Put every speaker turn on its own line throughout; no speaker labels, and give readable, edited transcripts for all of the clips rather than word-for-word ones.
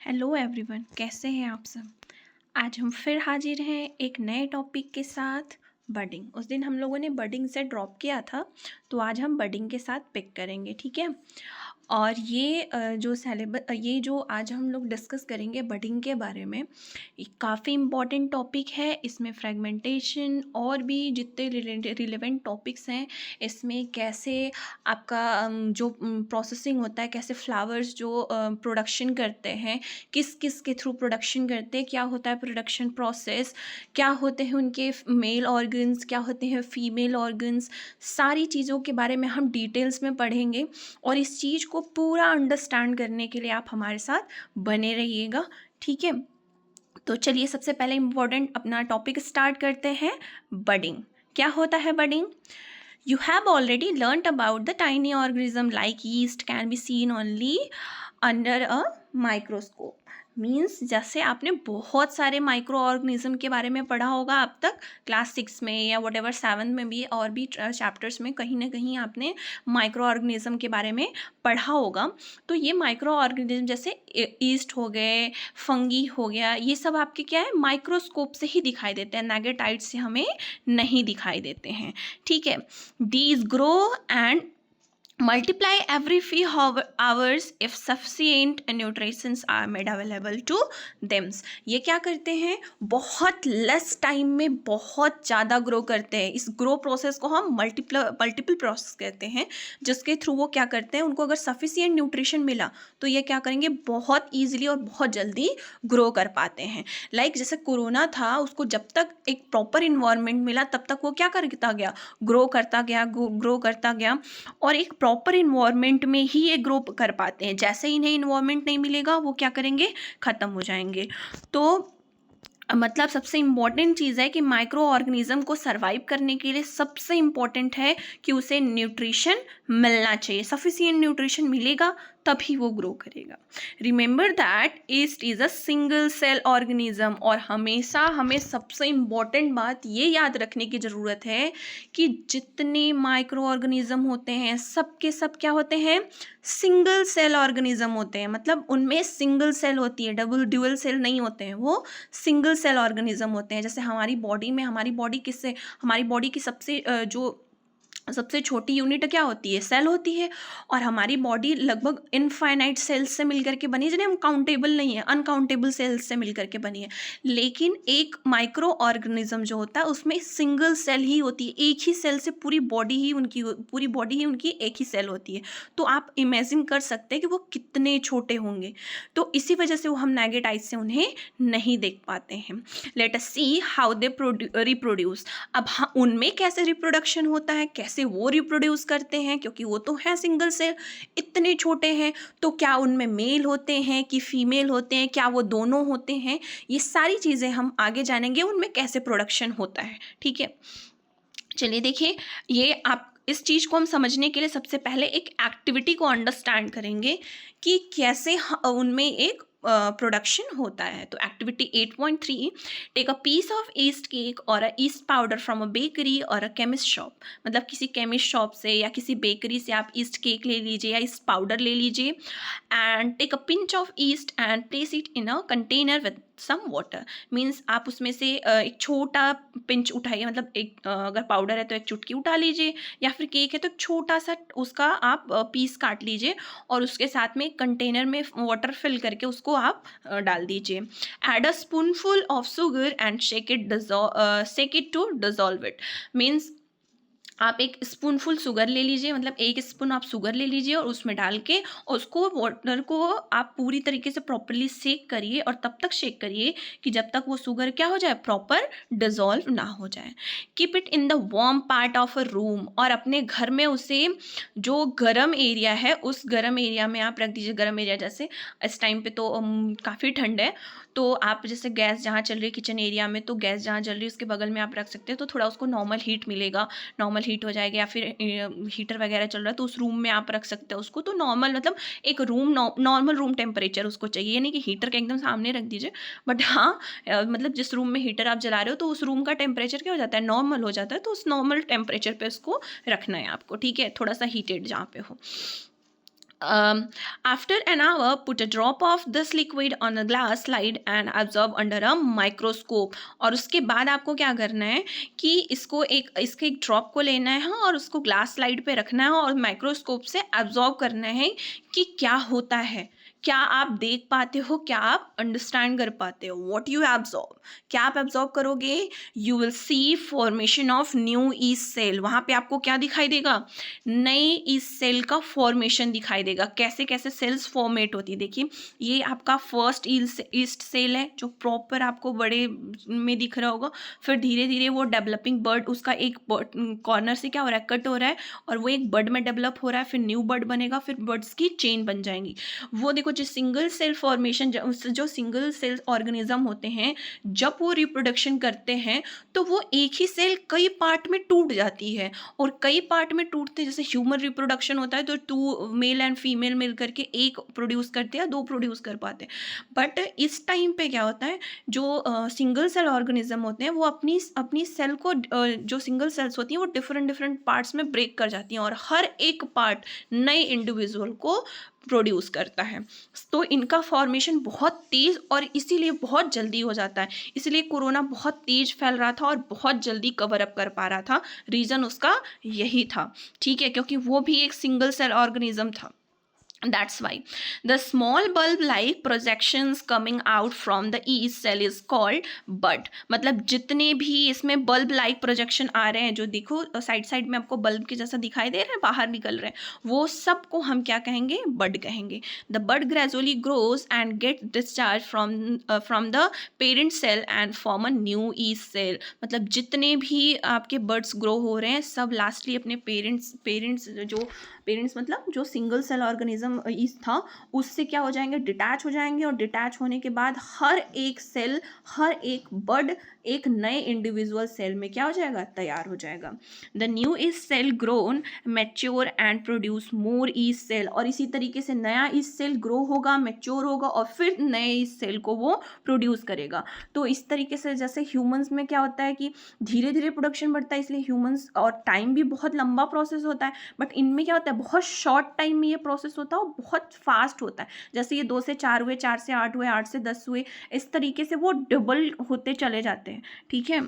Hello everyone, कैसे हैं आप सब। आज हम फिर हाजिर हैं एक नए टॉपिक के साथ। बडिंग, उस दिन हम लोगों ने बडिंग से ड्रॉप किया था, तो आज हम बडिंग के साथ पिक करेंगे, ठीक है। और ये जो आज हम लोग डिस्कस करेंगे बडिंग के बारे में, ये काफ़ी इम्पॉर्टेंट टॉपिक है। इसमें फ्रेगमेंटेशन और भी जितने रिलेवेंट टॉपिक्स हैं, इसमें कैसे आपका जो प्रोसेसिंग होता है, कैसे फ्लावर्स जो प्रोडक्शन करते हैं, किस किस के थ्रू प्रोडक्शन करते हैं, क्या होता है प्रोडक्शन प्रोसेस, क्या होते हैं उनके मेल ऑर्गन्स, क्या होते हैं फीमेल ऑर्गन्स, सारी चीज़ों के बारे में हम डिटेल्स में पढ़ेंगे। और इस चीज़ को पूरा अंडरस्टैंड करने के लिए आप हमारे साथ बने रहिएगा, ठीक है। तो चलिए सबसे पहले इम्पोर्टेंट अपना टॉपिक स्टार्ट करते हैं। बडिंग क्या होता है। Budding, you have already learnt about the tiny organism like yeast can be seen only under a microscope। Means जैसे आपने बहुत सारे माइक्रो ऑर्गेनिज्म के बारे में पढ़ा होगा अब तक, क्लास 6 में या वट एवर 7 में भी, और भी चैप्टर्स में कहीं ना कहीं आपने माइक्रो ऑर्गेनिज्म के बारे में पढ़ा होगा। तो ये माइक्रो ऑर्गेनिज्म जैसे ईस्ट हो गए, फंगी हो गया, ये सब आपके क्या है, माइक्रोस्कोप से ही दिखाई देते हैं, नेगेटाइट से हमें नहीं दिखाई देते हैं, ठीक है। These grow and multiply every few hours if sufficient nutrients are made available to them। ये क्या करते हैं, बहुत लेस टाइम में बहुत ज़्यादा ग्रो करते हैं। इस ग्रो प्रोसेस को हम मल्टीपल प्रोसेस कहते हैं, जिसके थ्रू वो क्या करते हैं, उनको अगर सफिशिएंट न्यूट्रिशन मिला तो ये क्या करेंगे, बहुत ईजिली और बहुत जल्दी ग्रो कर पाते हैं। जैसे कोरोना था, उसको जब तक एक प्रॉपर इन्वायरमेंट मिला तब तक वो क्या करता गया, ग्रो करता गया और एक प्रॉपर इन्वायरमेंट में ही ये ग्रो कर पाते हैं। जैसे ही इन्हें इन्वायरमेंट नहीं मिलेगा वो क्या करेंगे, ख़त्म हो जाएंगे। तो मतलब सबसे इम्पॉर्टेंट चीज़ है कि माइक्रो ऑर्गेनिज्म को सर्वाइव करने के लिए सबसे इम्पॉर्टेंट है कि उसे न्यूट्रिशन मिलना चाहिए। सफिशिएंट न्यूट्रिशन मिलेगा तभी वो ग्रो करेगा। Remember that yeast is a single cell organism. और हमेशा हमें सबसे इम्पॉर्टेंट बात ये याद रखने की ज़रूरत है कि जितने माइक्रो ऑर्गेनिज्म होते हैं सब के सब क्या होते हैं, सिंगल सेल ऑर्गेनिज्म होते हैं। मतलब उनमें सिंगल सेल होती है, ड्यूअल सेल नहीं होते हैं, वो सिंगल सेल ऑर्गेनिज्म होते हैं। जैसे हमारी बॉडी में, हमारी बॉडी की सबसे छोटी यूनिट क्या होती है, सेल होती है। और हमारी बॉडी लगभग इनफाइनाइट सेल्स से मिलकर के बनी है, जिन्हें हम काउंटेबल नहीं है, अनकाउंटेबल सेल्स से मिलकर के बनी है। लेकिन एक माइक्रो ऑर्गेनिज्म जो होता है उसमें सिंगल सेल ही होती है, एक ही सेल से पूरी बॉडी ही उनकी एक ही सेल होती है। तो आप इमेजिन कर सकते हैं कि वो कितने छोटे होंगे। तो इसी वजह से वो हम नेगेट आइज से उन्हें नहीं देख पाते हैं। Let us see how they reproduce. अब हाँ, उनमें कैसे रिप्रोडक्शन होता है, कैसे वो रिप्रोड्यूस करते हैं, क्योंकि वो तो है सिंगल सेल, इतने छोटे हैं। तो क्या उनमें मेल होते हैं कि फीमेल होते हैं, क्या वो दोनों होते हैं, ये सारी चीज़ें हम आगे जानेंगे, उनमें कैसे प्रोडक्शन होता है, ठीक है। चलिए देखिए, ये आप इस चीज़ को हम समझने के लिए सबसे पहले एक एक्टिविटी को अंडरस्टैंड करेंगे कि कैसे उनमें एक प्रोडक्शन होता है। तो activity 8.3, take a piece of yeast cake और a yeast powder from a bakery और अ केमिस्ट शॉप। मतलब किसी केमिस्ट शॉप से या किसी बेकरी से आप ईस्ट केक ले लीजिए या ईस्ट पाउडर ले लीजिए, and take a pinch of yeast and place it in a container with some water. Means आप उसमें से एक छोटा पिंच उठाइए, मतलब अगर पाउडर है तो एक चुटकी उठा लीजिए, या फिर केक है तो छोटा सा उसका आप पीस काट लीजिए और उसके साथ में कंटेनर में वाटर फिल करके उसको आप डाल दीजिए। Add a spoonful of sugar and shake it to dissolve it. Means आप एक स्पूनफुल शुगर ले लीजिए, मतलब एक स्पून आप शुगर ले लीजिए और उसमें डाल के उसको, वाटर को आप पूरी तरीके से प्रॉपरली शेक करिए, और तब तक शेक करिए कि जब तक वो शुगर क्या हो जाए, प्रॉपर डिजॉल्व ना हो जाए। Keep it in the warm part of a room. और अपने घर में उसे, जो गर्म एरिया है उस गर्म एरिया में आप रख दीजिए। गर्म एरिया जैसे इस टाइम पे तो काफ़ी ठंड है, तो आप जैसे गैस जहाँ चल रही है किचन एरिया में, तो गैस जहाँ जल रही है उसके बगल में आप रख सकते हैं, तो थोड़ा उसको नॉर्मल हीट मिलेगा, नॉर्मल हीट हो जाएगा। या फिर हीटर वगैरह चल रहा है तो उस रूम में आप रख सकते हैं उसको। तो नॉर्मल, मतलब एक रूम, नॉर्मल रूम टेम्परेचर उसको चाहिए, यानी कि हीटर के एकदम सामने रख दीजिए, बट हाँ मतलब जिस रूम में हीटर आप जला रहे हो तो उस रूम का टेम्परेचर क्या हो जाता है, नॉर्मल हो जाता है। तो उस नॉर्मल टेम्परेचर पे उसको रखना है आपको, ठीक है, थोड़ा सा हीटेड जहाँ पे हो। After an hour, put a drop of this liquid on a glass slide and observe under a microscope. और उसके बाद आपको क्या करना है कि इसके एक ड्रॉप को लेना है और उसको ग्लास स्लाइड पे रखना है और माइक्रोस्कोप से ऑब्जर्व करना है कि क्या होता है, क्या आप देख पाते हो, क्या आप अंडरस्टैंड कर पाते हो. व्हाट यू ऑब्जर्व, क्या आप ऑब्जर्व करोगे, you will see formation of new yeast cell. वहाँ पे आपको क्या दिखाई देगा, नई ईस्ट सेल का फॉर्मेशन दिखाई देगा. कैसे कैसे सेल्स फॉर्मेट होती है, देखिए ये आपका फर्स्ट ईस्ट सेल है जो प्रॉपर आपको बड़े में दिख रहा होगा. फिर धीरे धीरे वो डेवलपिंग बर्ड, उसका एक कॉर्नर से क्या हो रहा है, कट हो रहा है और वो एक बर्ड में डेवलप हो रहा है. फिर न्यू बर्ड बनेगा, फिर बर्ड्स की चेन बन जाएंगी. वो देखो जो सिंगल सेल फॉर्मेशन, जो सिंगल सेल ऑर्गेनिज्म होते हैं, जब वो रिप्रोडक्शन करते हैं तो वो एक ही सेल कई पार्ट में टूट जाती है. और कई पार्ट में टूटते, जैसे ह्यूमन रिप्रोडक्शन होता है तो 2 मेल एंड फीमेल मिल करके एक प्रोड्यूस करते हैं, 2 प्रोड्यूस कर पाते हैं. बट इस टाइम पे क्या होता है, जो सिंगल सेल ऑर्गेनिज्म होते हैं वो अपनी सेल को जो सिंगल सेल्स होती हैं वो डिफरेंट पार्ट्स में ब्रेक कर जाती हैं और हर एक पार्ट नए इंडिविजुअल को प्रोड्यूस करता है. तो इनका फॉर्मेशन बहुत तेज़ और इसीलिए बहुत जल्दी हो जाता है. इसलिए कोरोना बहुत तेज फैल रहा था और बहुत जल्दी कवर अप कर पा रहा था. रीज़न उसका यही था, ठीक है, क्योंकि वो भी एक सिंगल सेल ऑर्गेनिज्म था. That's why the small bulb-like projections coming out from the yeast cell is called bud. मतलब जितने भी इसमें बल्ब लाइक प्रोजेक्शन आ रहे हैं, जो देखो साइड में आपको बल्ब के जैसा दिखाई दे रहे हैं, बाहर निकल रहे हैं, वो सबको हम क्या कहेंगे, बड कहेंगे. The bud gradually grows and get discharge from the parent cell and form a new yeast cell. मतलब जितने भी आपके बर्ड्स ग्रो हो रहे हैं सब लास्टली अपने पेरेंट्स मतलब जो सिंगल सेल ऑर्गेनिज्म ईस्ट था उससे क्या हो जाएंगे, डिटैच हो जाएंगे. और डिटैच होने के बाद हर एक सेल, हर एक बर्ड एक नए इंडिविजुअल सेल में क्या हो जाएगा, तैयार हो जाएगा. The new yeast cell grown mature and produce more yeast cell. और इसी तरीके से नया ईस्ट सेल ग्रो होगा, मैच्योर होगा और फिर नए ईस्ट सेल को वो प्रोड्यूस करेगा. तो इस तरीके से जैसे ह्यूमंस में क्या होता है कि धीरे धीरे प्रोडक्शन बढ़ता है, इसलिए ह्यूमंस और टाइम भी बहुत लंबा प्रोसेस होता है. बट इनमें क्या होता है, बहुत शॉर्ट टाइम में ये प्रोसेस होता है और बहुत फास्ट होता है. जैसे ये 2 से 4 हुए, 4 से 8 हुए, 8 से 10 हुए, इस तरीके से वो डबल होते चले जाते हैं, ठीक है.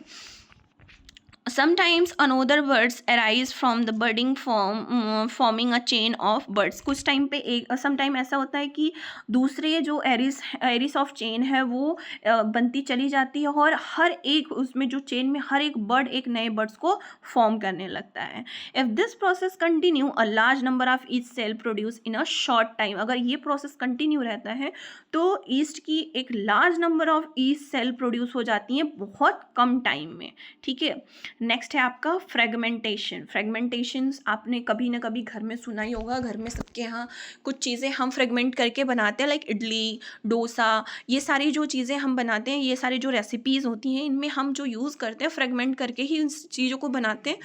Sometimes another birds arise from the budding forming a chain of birds. कुछ टाइम पे एक समटाइम ऐसा होता है कि दूसरे जो एरिस ऑफ चेन है वो बनती चली जाती है और हर एक उसमें जो चेन में हर एक बर्ड एक नए बर्ड्स को फॉर्म करने लगता है. If this process continue a large number of each cell produce in a short time. अगर ये प्रोसेस कंटिन्यू रहता है तो ईस्ट की एक large number of yeast cell produce हो जाती हैं बहुत कम टाइम में, ठीक है. नेक्स्ट है आपका फ्रेगमेंटेशन. फ्रेगमेंटेशंस आपने कभी ना कभी घर में सुना ही होगा. घर में सबके यहाँ कुछ चीज़ें हम फ्रेगमेंट करके बनाते हैं, लाइक इडली, डोसा, ये सारी जो चीज़ें हम बनाते हैं, ये सारी जो रेसिपीज़ होती हैं, इनमें हम जो यूज़ करते हैं फ्रेगमेंट करके ही इन चीज़ों को बनाते हैं.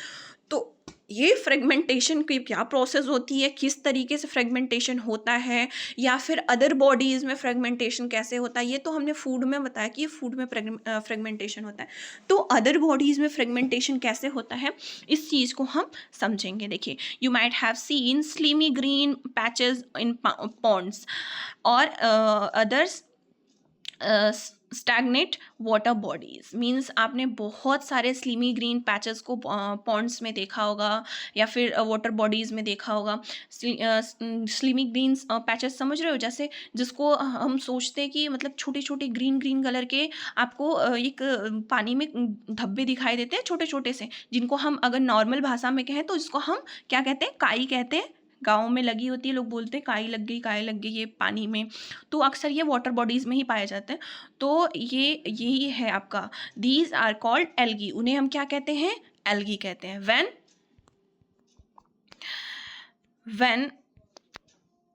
तो ये फ्रेगमेंटेशन की क्या प्रोसेस होती है, किस तरीके से फ्रेगमेंटेशन होता है, या फिर अदर बॉडीज़ में फ्रेगमेंटेशन कैसे होता है, ये तो हमने फूड में बताया कि ये फूड में फ्रेगमेंटेशन होता है. तो अदर बॉडीज़ में फ्रेगमेंटेशन कैसे होता है इस चीज़ को हम समझेंगे. देखिए, you might have seen slimy green patches in ponds और others stagnant water bodies. Means आपने बहुत सारे स्लिमी ग्रीन पैचेस को पॉन्ड्स में देखा होगा या फिर वाटर बॉडीज़ में देखा होगा. स्लिमी ग्रीन पैचेस समझ रहे हो, जैसे जिसको हम सोचते हैं कि मतलब छोटे छोटे ग्रीन कलर के आपको एक पानी में धब्बे दिखाई देते हैं छोटे छोटे से, जिनको हम अगर नॉर्मल भाषा में कहें तो इसको हम क्या कहते हैं, काई कहते हैं. गाँव में लगी होती है, लोग बोलते हैं काई लग गई ये पानी में. तो अक्सर ये वाटर बॉडीज़ में ही पाए जाते हैं. तो ये यही है आपका, दीज आर कॉल्ड एल्गी. उन्हें हम क्या कहते हैं, एल्गी कहते हैं. when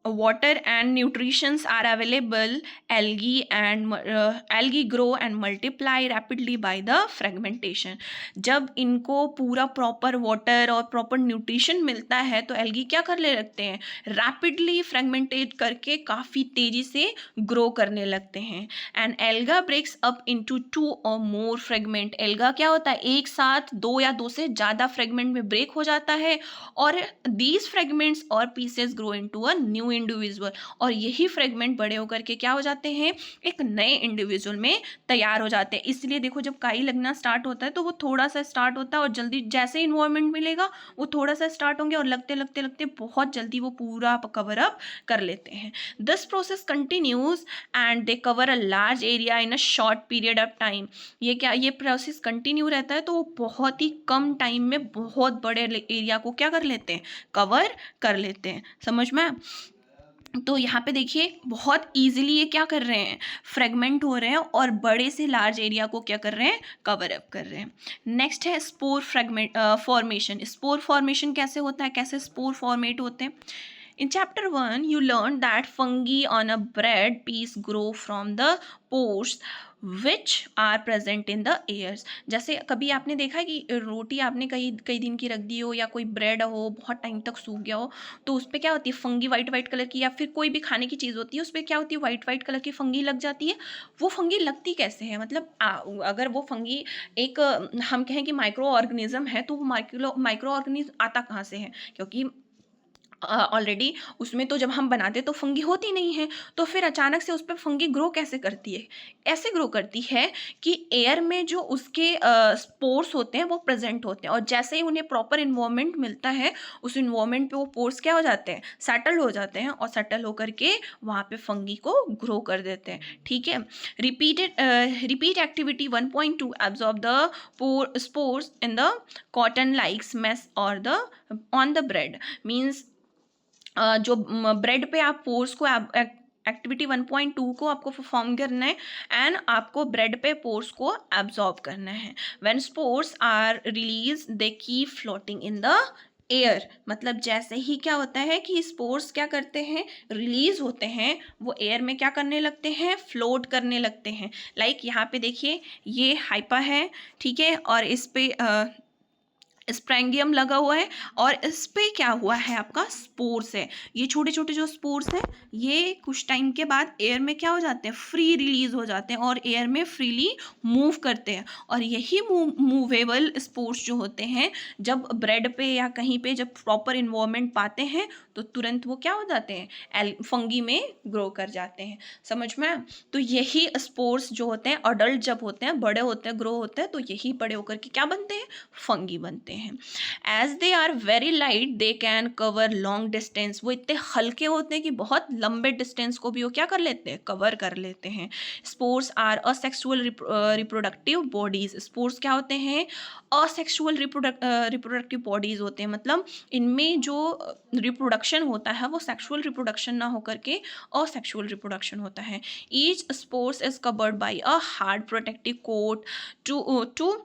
water and nutrients are available, algae grow and multiply rapidly by the fragmentation. जब इनको पूरा प्रॉपर वाटर और प्रॉपर न्यूट्रिशन मिलता है तो एल्गी क्या कर ले लगते हैं, रैपिडली फ्रेगमेंटेट करके काफ़ी तेज़ी से ग्रो करने लगते हैं. And alga breaks up into 2 or more fragment. Alga क्या होता है, एक साथ 2 या 2 से ज़्यादा फ्रेगमेंट में ब्रेक हो जाता है और दीज फ्रेगमेंट्स और pieces grow into a new individual, और यही फ्रेगमेंट बड़े होकर के क्या हो जाते हैं, एक नए इंडिविजुअल में तैयार हो जाते हैं। इसलिए देखो जब काई लगना स्टार्ट होता है तो वो थोड़ा सा स्टार्ट होता है और जल्दी जैसे इन्वायरमेंट मिलेगा वो थोड़ा सा स्टार्ट होंगे और लगते लगते लगते बहुत जल्दी वो पूरा कवर अप कर लेते हैं। This process continues and they cover a large area in a short period of time. ये प्रोसेस कंटिन्यू रहता है तो वो बहुत ही कम टाइम में बहुत बड़े एरिया को क्या कर लेते हैं, कवर कर लेते हैं। समझ में? तो यहाँ पे देखिए बहुत इजीली ये क्या कर रहे हैं, फ्रेगमेंट हो रहे हैं और बड़े से लार्ज एरिया को क्या कर रहे हैं, कवर अप कर रहे हैं। नेक्स्ट है spore fragment formation. Spore formation कैसे होता है, कैसे स्पोर फॉर्मेट होते हैं? In chapter 1, you learned that fungi on a bread piece grow from the pores which are present in the airs. जैसे कभी आपने देखा है कि रोटी आपने कई कई दिन की रख दी हो या कोई ब्रेड हो बहुत टाइम तक सूख गया हो तो उस पर क्या होती है, फंगी वाइट वाइट कलर की, या फिर कोई भी खाने की चीज़ होती है उस पर क्या होती है, वाइट वाइट कलर की फंगी लग जाती है। वो फंगी लगती कैसे है, मतलब अगर वो फंगी एक हम कहें कि माइक्रो ऑर्गेनिज्म है तो वो माइक्रो ऑर्गेनिज्म आता कहाँ से है, क्योंकि ऑलरेडी उसमें तो जब हम बनाते तो फंगी होती नहीं है, तो फिर अचानक से उस पर फंगी ग्रो कैसे करती है? ऐसे ग्रो करती है कि एयर में जो उसके स्पोर्स होते हैं वो प्रेजेंट होते हैं और जैसे ही उन्हें प्रॉपर इन्वायरमेंट मिलता है उस इन्वायरमेंट पे वो पोर्स क्या हो जाते हैं, सेटल हो जाते हैं और सेटल होकर के वहाँ पे फंगी को ग्रो कर देते हैं। ठीक है, repeat activity 1.2 absorb the spores in the cotton likes mess और the on the bread. Means जो ब्रेड पे आप पोर्स को एक्टिविटी 1.2 को आपको परफॉर्म करना है एंड आपको ब्रेड पे पोर्स को एब्जॉर्ब करना है। When spores are release they keep floating in the air. मतलब जैसे ही क्या होता है कि स्पोर्स क्या करते हैं, रिलीज होते हैं, वो एयर में क्या करने लगते हैं, फ्लोट करने लगते हैं। लाइक यहाँ पे देखिए ये हाइपा है, ठीक है, और इस पे स्प्रैंगियम लगा हुआ है और इस पे क्या हुआ है, आपका स्पोर्स है। ये छोटे छोटे जो स्पोर्स हैं ये कुछ टाइम के बाद एयर में क्या हो जाते हैं, फ्री रिलीज हो जाते हैं और एयर में फ्रीली मूव करते हैं। और यही मूवेबल स्पोर्स जो होते हैं जब ब्रेड पे या कहीं पे जब प्रॉपर इन्वायरमेंट पाते हैं तो तुरंत वो क्या हो जाते हैं, फंगी में ग्रो कर जाते हैं। समझ में? तो यही स्पोर्स जो होते हैं अडल्ट जब होते हैं, बड़े होते हैं, ग्रो होते हैं, तो यही बड़े होकर के क्या बनते हैं, फंगी बनते हैं। As they are very light they can cover long distance. वो इतने हल्के होते हैं कि बहुत लंबे डिस्टेंस को भी वो क्या कर लेते हैं, कवर कर लेते हैं। Spores are asexual reproductive bodies. Spores क्या होते हैं, असेक्सुअल रिप्रोडक्टिव बॉडीज होते हैं। मतलब इनमें जो रिप्रोडक्शन होता है वो सेक्सुअल रिप्रोडक्शन ना होकर के असेक्सुअल रिप्रोडक्शन होता है। Each spores is covered by a hard protective coat to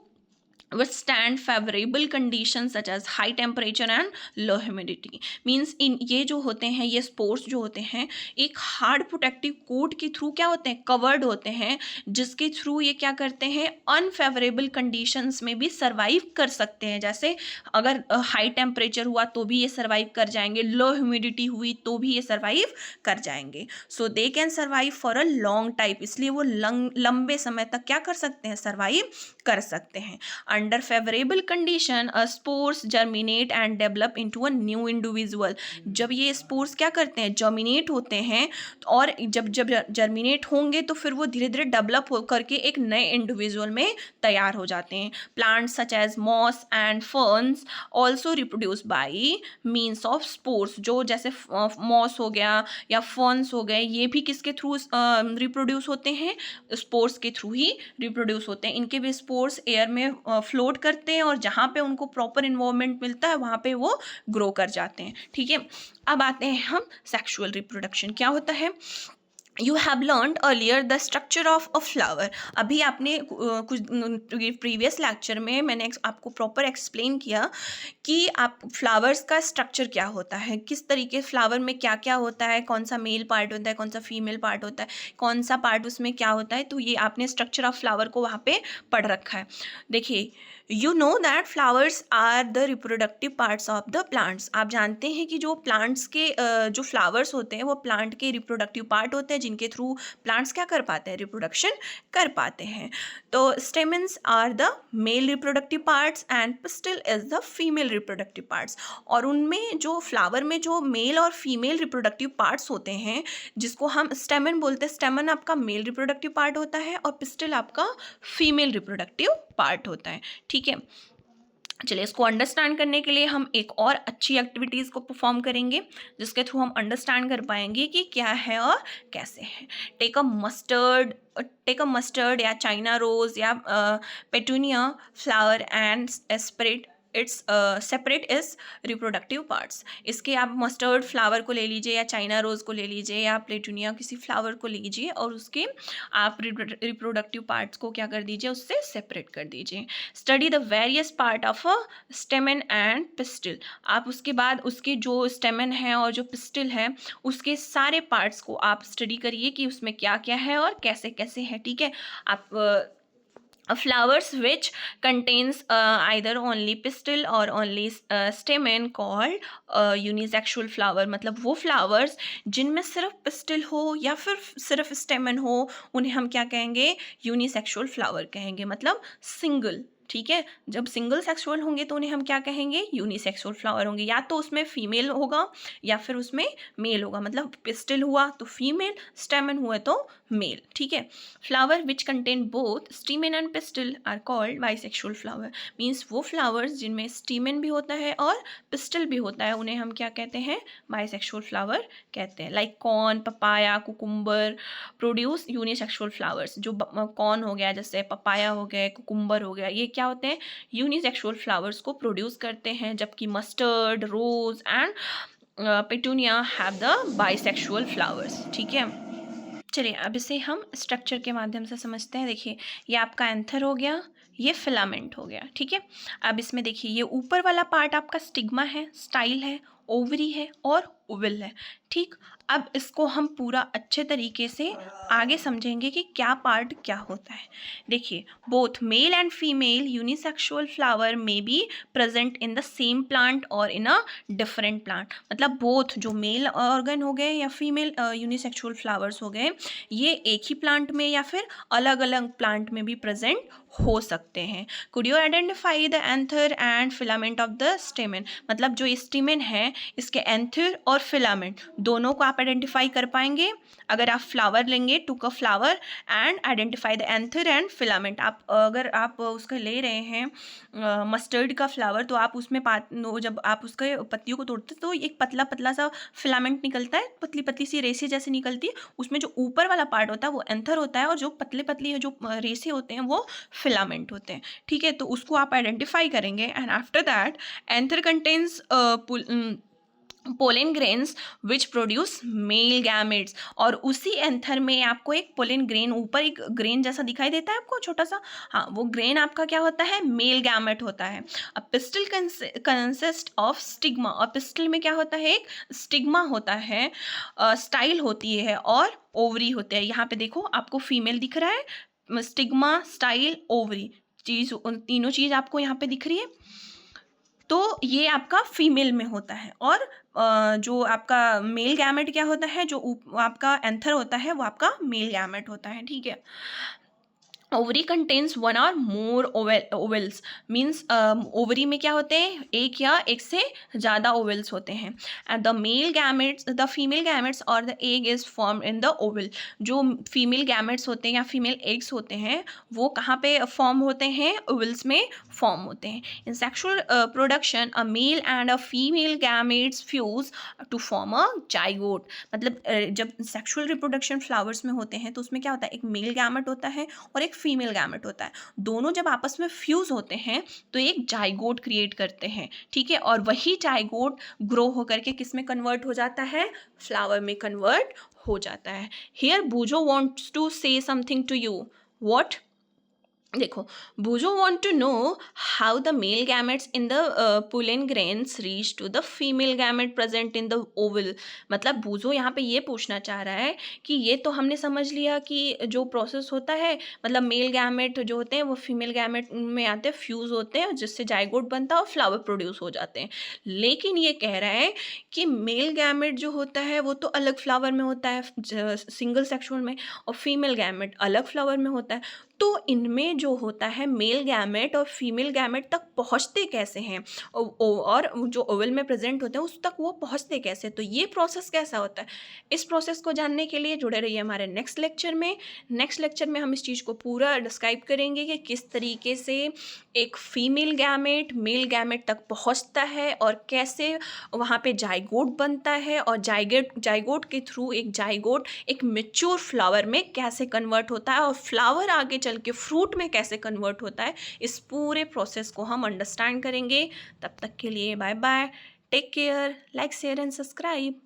withstand favorable conditions such as high temperature and low humidity। Means in ये जो होते हैं, ये स्पोर्स जो होते हैं एक हार्ड प्रोटेक्टिव कोट के थ्रू क्या होते हैं, कवर्ड होते हैं, जिसके थ्रू ये क्या करते हैं, अनफेवरेबल कंडीशंस में भी सर्वाइव कर सकते हैं। जैसे अगर हाई टेम्परेचर हुआ तो भी ये सर्वाइव कर जाएंगे, लो ह्यूमिडिटी हुई तो भी ये सर्वाइव कर जाएंगे। So they can survive for a long time. इसलिए वो लंबे समय तक क्या कर सकते हैं, सर्वाइव कर सकते हैं। Under favorable condition, spores germinate and develop into a new individual। जब ये स्पोर्स क्या करते हैं, जर्मिनेट होते हैं और जब जब जर्मिनेट होंगे तो फिर वो धीरे धीरे डेवलप हो करके एक नए इंडिविजुअल में तैयार हो जाते हैं। Plants such as moss and ferns also reproduce by means of spores. जो जैसे मॉस हो गया या फर्न्स हो गए, ये भी किसके थ्रू रिप्रोड्यूस होते हैं, स्पोर्स के थ्रू ही रिप्रोड्यूस होते हैं। इनके भी स्पोर्स एयर में फ्लोट करते हैं और जहाँ पे उनको प्रॉपर इन्वायरमेंट मिलता है वहाँ पे वो ग्रो कर जाते हैं। ठीक है, अब आते हैं हम सेक्सुअल रिप्रोडक्शन क्या होता है। You have learned earlier the structure of a flower. अभी आपने कुछ प्रीवियस लेक्चर में मैंने आपको प्रॉपर एक्सप्लेन किया कि आप फ्लावर्स का स्ट्रक्चर क्या होता है, किस तरीके फ्लावर में क्या क्या होता है, कौन सा मेल पार्ट होता है, कौन सा फीमेल पार्ट होता है, कौन सा पार्ट उसमें क्या होता है। तो ये आपने स्ट्रक्चर ऑफ फ्लावर को वहाँ पे पढ़ रखा है। देखिए, you know that flowers are the reproductive parts of the plants. आप जानते हैं कि जो प्लांट्स के जो फ्लावर्स होते हैं वो प्लांट के रिप्रोडक्टिव पार्ट होते हैं जिनके थ्रू प्लांट्स क्या कर पाते हैं, रिप्रोडक्शन कर पाते हैं। तो stamens are the male reproductive parts and pistil is the female reproductive parts. और उनमें जो फ्लावर में जो मेल और फीमेल रिप्रोडक्टिव पार्ट्स होते हैं जिसको हम स्टेमन बोलते हैं, स्टेमन आपका मेल रिप्रोडक्टिव पार्ट होता है और पिस्टिल आपका फीमेल रिप्रोडक्टिव पार्ट होता है। ठीक है, चलिए इसको अंडरस्टैंड करने के लिए हम एक और अच्छी एक्टिविटीज़ को परफॉर्म करेंगे जिसके थ्रू हम अंडरस्टैंड कर पाएंगे कि क्या है और कैसे है। टेक अ मस्टर्ड या चाइना रोज या petunia flower and separate is reproductive parts. इसके आप मस्टर्ड फ्लावर को ले लीजिए या चाइना रोज को ले लीजिए या प्लेटूनिया किसी फ्लावर को लीजिए और उसके आप रिप्रोडक्टिव पार्ट्स को क्या कर दीजिए, उससे सेपरेट कर दीजिए। Study the various part of a स्टेमन and pistil. आप उसके बाद उसके जो स्टेमन है और जो पिस्टिल है उसके सारे पार्ट्स को आप स्टडी करिए कि उसमें क्या क्या है और कैसे कैसे है। ठीक है, आप flowers which contains either only pistil or only stamen called unisexual flower। मतलब वो flowers जिनमें सिर्फ pistil हो या फिर सिर्फ stamen हो उन्हें हम क्या कहेंगे, unisexual flower कहेंगे, मतलब सिंगल। ठीक है, जब सिंगल सेक्सुअल होंगे तो उन्हें हम क्या कहेंगे, यूनिसेक्सुअल फ्लावर होंगे। या तो उसमें फीमेल होगा या फिर उसमें मेल होगा, मतलब पिस्टिल हुआ तो फीमेल, स्टेमन हुआ तो मेल। ठीक है, flower which contain both stamen and pistil are called bisexual flower. Means वो फ्लावर्स जिनमें स्टीमेन भी होता है और पिस्टिल भी होता है उन्हें हम क्या कहते हैं, बाइसेक्सुअल फ्लावर कहते हैं। Like corn, papaya, cucumber produce unisexual flowers. जो कॉर्न हो गया, जैसे पपाया हो गया, कुकुम्बर हो गया, ये क्या होते हैं, यूनिसेक्सुअल फ्लावर्स को प्रोड्यूस करते हैं। जबकि mustard, rose and petunia have the bisexual flowers. ठीक है, चलिए अब इसे हम स्ट्रक्चर के माध्यम से समझते हैं। देखिए ये आपका एंथर हो गया, ये फिलामेंट हो गया। ठीक है, अब इसमें देखिए ये ऊपर वाला पार्ट आपका स्टिग्मा है, स्टाइल है, ओवरी है और ओवल है। ठीक, अब इसको हम पूरा अच्छे तरीके से आगे समझेंगे कि क्या पार्ट क्या होता है। देखिए both male and female unisexual flower may be present in the same plant और इन अ डिफरेंट प्लांट। मतलब बोथ जो मेल ऑर्गन हो गए या फीमेल यूनिसेक्सुअल फ्लावर्स हो गए, ये एक ही प्लांट में या फिर अलग अलग प्लांट में भी प्रेजेंट हो सकते हैं। Could you identify the anther and filament of the स्टेमन। मतलब जो स्टेमन है इसके एंथर और फिलामेंट दोनों को आप आइडेंटिफाई कर पाएंगे। अगर आप फ्लावर लेंगे, took a flower and identify the anther and filament. अगर आप उसका ले रहे हैं मस्टर्ड का फ्लावर तो आप उसमें जब आप उसके पत्तियों को तोड़ते तो एक पतला पतला सा फिलामेंट निकलता है, पतली पतली सी रेसे जैसे निकलती है। उसमें जो ऊपर वाला पार्ट होता है वो एंथर होता है और जो पतले पतली जो रेसे होते हैं वो फिलामेंट होते हैं। ठीक है, तो उसको आप आइडेंटिफाई करेंगे। And after that anther contains pollen grains which produce male gametes. और उसी एंथर में आपको एक पोलन ग्रेन, ऊपर एक ग्रेन जैसा दिखाई देता है आपको छोटा सा, हाँ वो ग्रेन आपका क्या होता है, मेल गैमेट होता है। अब पिस्टिल कंसिस्ट ऑफ स्टिग्मा। और पिस्टिल में क्या होता है, एक स्टिग्मा होता है, स्टाइल होती है और ओवरी होते हैं। यहाँ पे देखो आपको फीमेल दिख रहा है, स्टिग्मा, स्टाइल, ओवरी चीज़, तीनों चीज़ आपको यहाँ पे दिख रही है। तो ये आपका फीमेल में होता है। और जो आपका मेल गैमेट क्या होता है, जो आपका एंथर होता है वो आपका मेल गैमेट होता है। ठीक है, ओवरी कंटेन्स वन और मोर ओवल्स। मीन्स ओवरी में क्या होते हैं, एक या एक से ज़्यादा ओवल्स होते हैं। And the male gametes, the female gametes और the egg is form in the ovule. जो फीमेल गैमेट्स होते हैं या फीमेल एग्स होते हैं वो कहाँ पे फॉर्म होते हैं, ओवल्स में फॉर्म होते हैं। In sexual production a male and a female gametes fuse to form a zygote. मतलब जब सेक्शुअल रिप्रोडक्शन फ्लावर्स में होते हैं तो उसमें क्या होता है, एक मेल गैमेट होता है और एक फीमेल गैमेट होता है। दोनों जब आपस में फ्यूज होते हैं तो एक जाइगोट क्रिएट करते हैं। ठीक है, और वही जाइगोट ग्रो होकर के किस में कन्वर्ट हो जाता है, फ्लावर में कन्वर्ट हो जाता है। Here Bujo wants to say something to you. What? देखो, Bujo want to know how the male gametes in the pollen grains reach to the female gamete present in the oval। मतलब बूजो यहाँ पे ये पूछना चाह रहा है कि ये तो हमने समझ लिया कि जो प्रोसेस होता है, मतलब मेल गैमेट जो होते हैं वो फीमेल गैमेट में आते हैं, फ्यूज होते हैं, जिससे जाइगोट बनता है और फ्लावर प्रोड्यूस हो जाते हैं। लेकिन ये कह रहा है कि मेल गैमेट जो होता है वो तो अलग फ्लावर में होता है, सिंगल सेक्सुअल में, और फीमेल गैमेट अलग फ्लावर में होता है। तो इनमें जो होता है मेल गैमेट और फीमेल गैमेट तक पहुँचते कैसे हैं, और जो ओवल में प्रेजेंट होते हैं उस तक वो पहुँचते कैसे, तो ये प्रोसेस कैसा होता है। इस प्रोसेस को जानने के लिए जुड़े रहिए हमारे नेक्स्ट लेक्चर में। नेक्स्ट लेक्चर में हम इस चीज़ को पूरा डिस्क्राइब करेंगे कि किस तरीके से एक फीमेल गैमेट मेल गैमेट तक पहुँचता है और कैसे वहाँ पे जाइगोट बनता है, और जाइगोट के थ्रू एक जाइगोट एक मैच्योर फ्लावर में कैसे कन्वर्ट होता है, और फ्लावर आगे चल के फ्रूट में कैसे कन्वर्ट होता है। इस पूरे प्रोसेस को हम अंडरस्टैंड करेंगे। तब तक के लिए bye bye, take care, like share and subscribe.